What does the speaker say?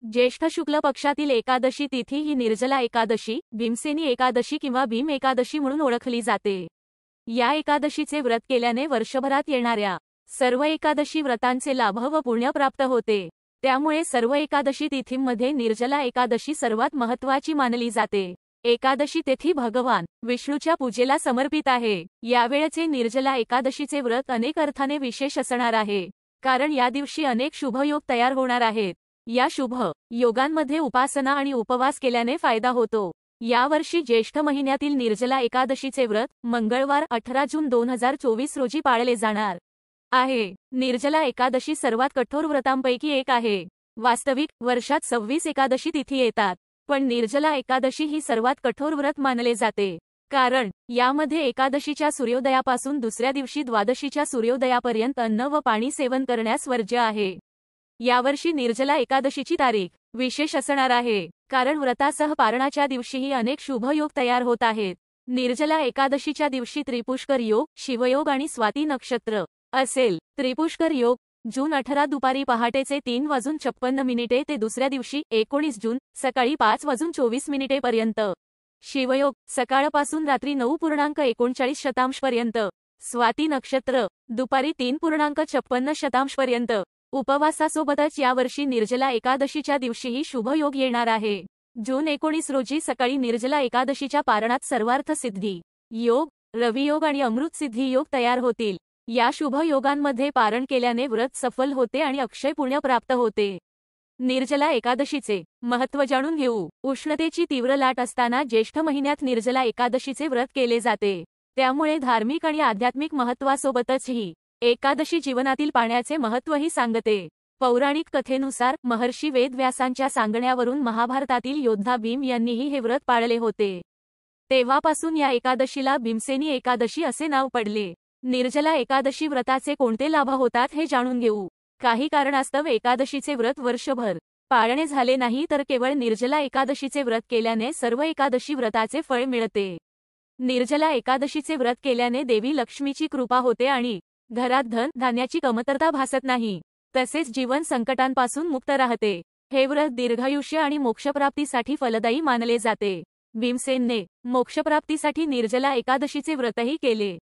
ज्येष्ठ शुक्ल पक्षातील एकादशी तिथी ही निर्जला एकादशी, भीमसेनी एकादशी किंवा भीम एकादशी म्हणून ओळखली जाते। या एकादशीचे व्रत केल्याने वर्षभरात येणाऱ्या सर्व एकादशी व्रतांचे लाभ व पुण्य प्राप्त होते। त्यामुळे सर्व एकादशी तिथींमध्ये निर्जला एकादशी सर्वात महत्त्वाची मानली जाते। एकादशी तिथी भगवान विष्णूच्या पूजेला समर्पित आहे। यावेळचे निर्जला एकादशीचे व्रत अनेक अर्थाने विशेष असणार आहे, कारण या दिवशी अनेक शुभयोग तयार होणार आहेत। या शुभ योगांमध्ये उपासना आणि उपवास केल्याने फायदा होतो। यावर्षी ज्येष्ठ महिन्यातील निर्जला एकादशीचे व्रत मंगळवार 18 जून 2024 रोजी पाळले जाणार आहे। निर्जला एकादशी सर्वात कठोर व्रतांपैकी एक आहे। वास्तविक वर्षात 26 एकादशी तिथी येतात, पण निर्जला एकादशी ही सर्वात कठोर व्रत मानले जाते, कारण यामध्ये एकादशीच्या सूर्योदयापासून दुसऱ्या दिवशी द्वादशीच्या सूर्योदयापर्यंत अन्न व पाणी सेवन करण्यास वर्ज्य आहे। यावर्षी निर्जला एकादशीची तारीख विशेष असणार आहे, कारण व्रतासह पारणाच्या दिवशीही अनेक शुभयोग तयार होत आहेत। निर्जला एकादशीच्या दिवशी त्रिपुष्कर योग, शिवयोग आणि स्वाती नक्षत्र असेल। त्रिपुष्कर योग जून 18 दुपारी पहाटेचे 3:56 ते दुसऱ्या दिवशी 19 जून सकाळी 5:24 पर्यंत। शिवयोग सकाळपासून रात्री 9:39 पर्यंत। स्वाती नक्षत्र दुपारी 3:56 पर्यंत। उपवासासोबतच यावर्षी निर्जला एकादशीच्या दिवशीही शुभयोग येणार आहे। जून 19 रोजी सकाळी निर्जला एकादशीच्या पारणात सर्वार्थ सिद्धी योग, रवियोग आणि अमृत सिद्धी योग तयार होतील। या शुभ योगांमध्ये पारण केल्याने व्रत सफल होते आणि अक्षय पुण्य प्राप्त होते। निर्जला एकादशीचे महत्त्व जाणून घेऊ। उष्णतेची तीव्र लाट असताना ज्येष्ठ महिन्यात निर्जला एकादशीचे व्रत केले जाते, त्यामुळे धार्मिक आणि आध्यात्मिक महत्त्वासोबतच ही एकादशी जीवनातील पाण्याचे महत्त्वही सांगते। पौराणिक कथेनुसार महर्षी वेदव्यासांच्या सांगण्यावरून महाभारतातील योद्धा भीम यांनीही हे व्रत पाळले होते। तेव्हापासून या एकादशीला भीमसेनी एकादशी असे नाव पडले। निर्जला एकादशी व्रताचे कोणते लाभ होतात हे जाणून घेऊ। काही कारणास्तव एकादशीचे व्रत वर्षभर पाळणे झाले नाही, तर केवळ निर्जला एकादशीचे व्रत केल्याने सर्व एकादशी व्रताचे फळ मिळते। निर्जला एकादशीचे व्रत केल्याने देवी लक्ष्मीची कृपा होते आणि घरात धन धान्याची कमतरता भासत नाही, तसेच जीवन संकटांपासून मुक्त राहते। हे व्रत दीर्घायुष्य आणि मोक्षप्राप्तीसाठी फलदायी मानले जाते। भीमसेनने मोक्षप्राप्तीसाठी निर्जला एकादशीचे व्रतही केले।